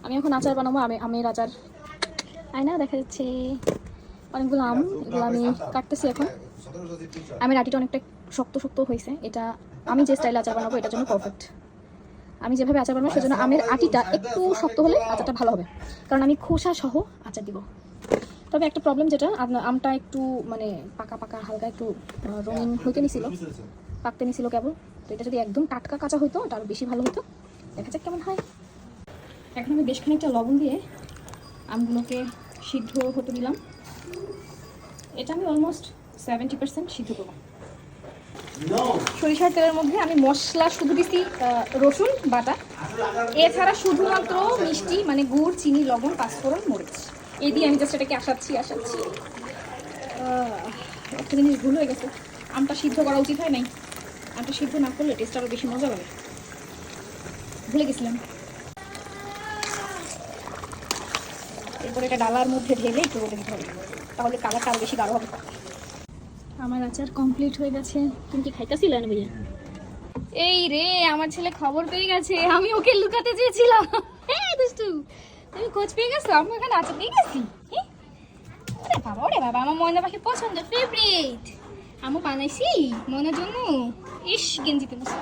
আমি এখন আচার বানাবো, আমের আচার। আয়না দেখা যাচ্ছে অনেকগুলো আম, এগুলো আমি কাটতেছি এখন। আমের আটিটা অনেকটা শক্ত শক্ত হয়েছে, এটা আমি যে স্টাইলে আচার বানাবো এটার জন্য পারফেক্ট। আমি যেভাবে আচার বানাবো সেজন্য আমের আটিটা একটু শক্ত হলে আচারটা ভালো হবে, কারণ আমি খোসা সহ আচার দিব। তবে একটা প্রবলেম যেটা, আমটা একটু মানে পাকা পাকা হালকা একটু রঙিন হইতে নিছিল, পাকতে নিছিল কেবল। তো এটা যদি একদম টাটকা কাঁচা হইতো এটা আরও বেশি ভালো হতো। দেখা যাক কেমন হয়। এখন আমি বেশ খানিকটা লবণ দিয়ে আমগুলোকে সিদ্ধ হতে দিলাম। এটা আমি অলমোস্ট 70% সিদ্ধ করবো। সরিষার তেলের মধ্যে আমি মশলা শুধু দিছি রসুন বাটা, এছাড়া শুধুমাত্র মিষ্টি মানে গুড়, চিনি, লবণ, পাঁচফোড়ন, মরিচ, এই দিয়ে আমি জাস্ট এটাকে আসাচ্ছি। একটা জিনিস ভুল হয়ে গেছে, আমটা সিদ্ধ করা উচিত হয় নাই। আমটা সিদ্ধ না করলে টেস্ট আরও বেশি মজা লাগে, ভুলে গেছিলাম। এরপর এটা ডালার মধ্যে ঢেলে একটু রোদে দিতে হবে, তাহলে কালারটা আরও বেশি গাঢ় হবে। আমার আচার কমপ্লিট হয়ে গেছে। তুমি কি খাইতেছিলে না ভাইয়া? এই রে, আমার ছেলে খবর পেয়ে গেছে, আমি ওকে লুকাতে চেয়েছিলাম। হ্যাঁ দুষ্টু, তুমি খোঁজ পেয়ে গেছো আমি ওখানে আচার দিয়ে গেছি। ওরে বাবা, আমার ময়না পাখির পছন্দ, ফেভারিট। আমি বানাইছি ময়নার জন্য। ইস, গেঞ্জিতে বসে